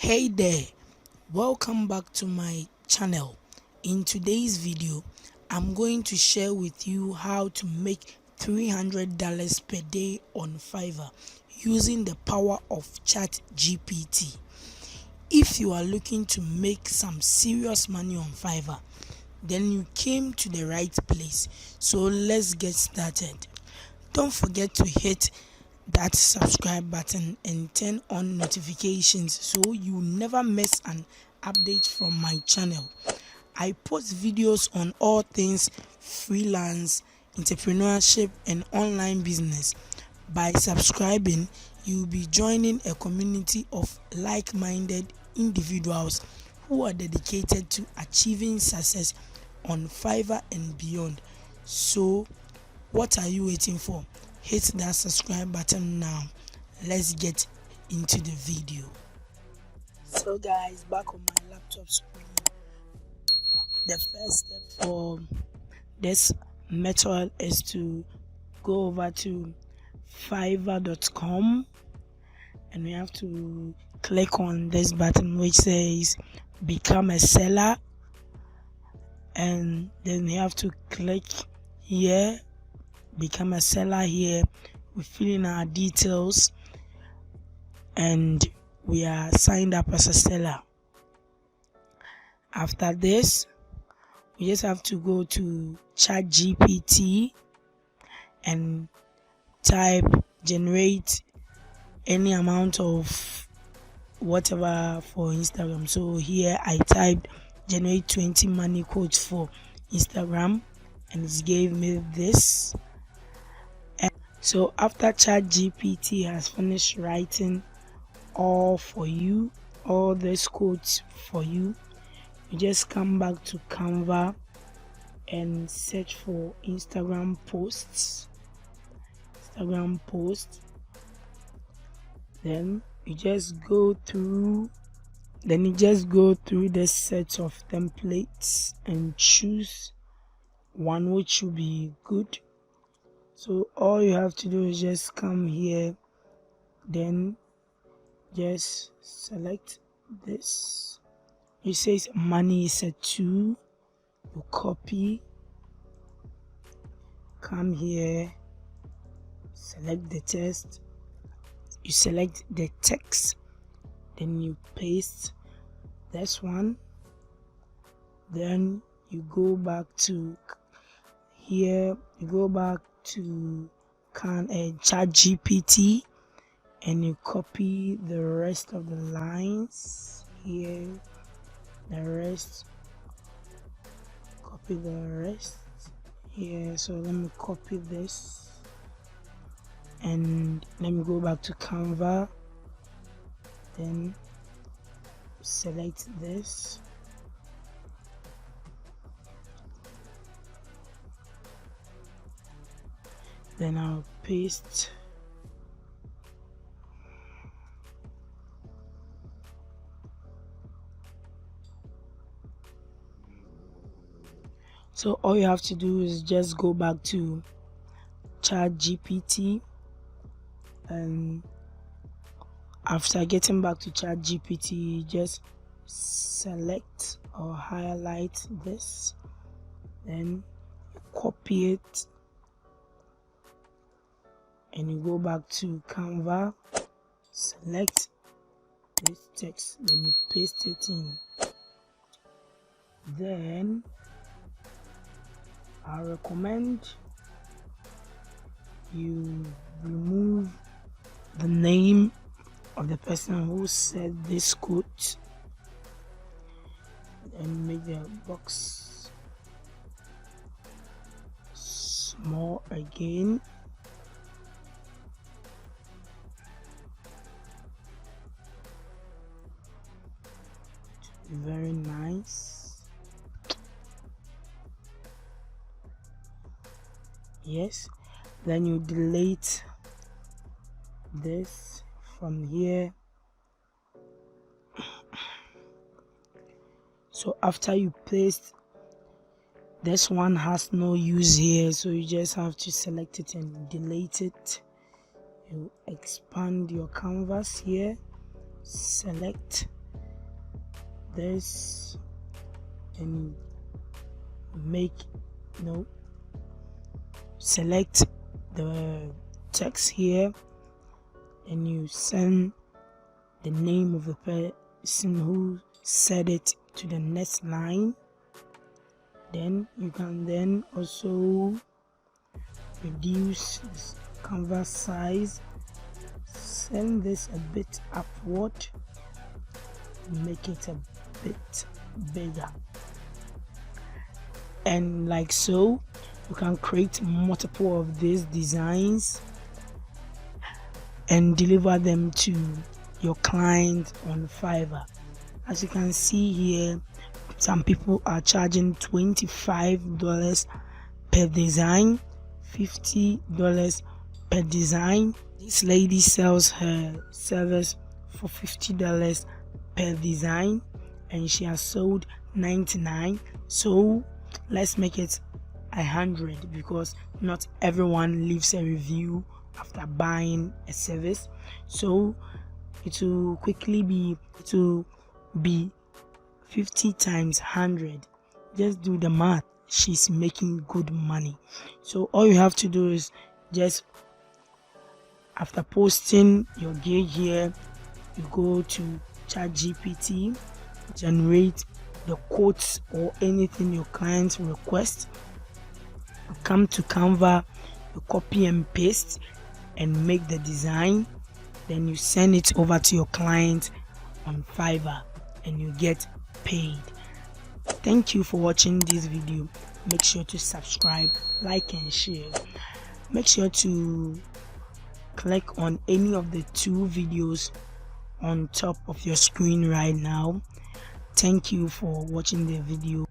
Hey there, welcome back to my channel. In today's video I'm going to share with you how to make $300 per day on Fiverr using the power of ChatGPT. If you are looking to make some serious money on Fiverr, then you came to the right place. So let's get started. Don't forget to hit that subscribe button and turn on notifications so you never miss an update from my channel. I post videos on all things freelance, entrepreneurship and online business. By subscribing, you'll be joining a community of like-minded individuals who are dedicated to achieving success on Fiverr and beyond. So what are you waiting for? Hit that subscribe button now. Let's get into the video. So guys, back on my laptop screen, the first step for this method is to go over to fiverr.com and we have to click on this button which says become a seller, and then we have to click here, become a seller. Here we fill in our details and we are signed up as a seller. After this, we just have to go to ChatGPT and type generate any amount of whatever for Instagram. So here I typed generate 20 money quotes for Instagram and it gave me this. And so after ChatGPT has finished writing all these quotes for you, you just come back to Canva and search for Instagram post. Then you just go through this set of templates and choose one which will be good. So all you have to do is just come here, then just select this. It says money is a 2. You copy, come here, select the text, you select the text, then you paste this one, then you go back to here, you go back to ChatGPT and you copy the rest of the lines here, copy the rest here. So let me copy this and let me go back to Canva, then select this, then I'll paste. So all you have to do is just go back to ChatGPT, and after getting back to ChatGPT, just select or highlight this, then copy it and you go back to Canva, select this text, then you paste it in. Then I recommend you remove the name of the person who said this quote and make the box small again. Very nice. Yes, then you delete this from here. So after you paste, this one has no use here, so you just have to select it and delete it. You expand your canvas here, select this and make select the text here, and you send the name of the person who said it to the next line. Then you can then also reduce this canvas size, send this a bit upward, make it a bit bigger, and like so you can create multiple of these designs and deliver them to your client on Fiverr. As you can see here, some people are charging $25 per design, $50 per design. This lady sells her service for $50 per design, and she has sold 99. So let's make it 100, because not everyone leaves a review after buying a service. So it will quickly be 50 times 100. Just do the math. She's making good money. So all you have to do is just, after posting your gig here, you go to ChatGPT, generate the quotes or anything your clients request. You come to Canva, you copy and paste and make the design. Then you send it over to your client on Fiverr and you get paid. Thank you for watching this video. Make sure to subscribe, like and share. Make sure to click on any of the 2 videos on top of your screen right now. Thank you for watching the video.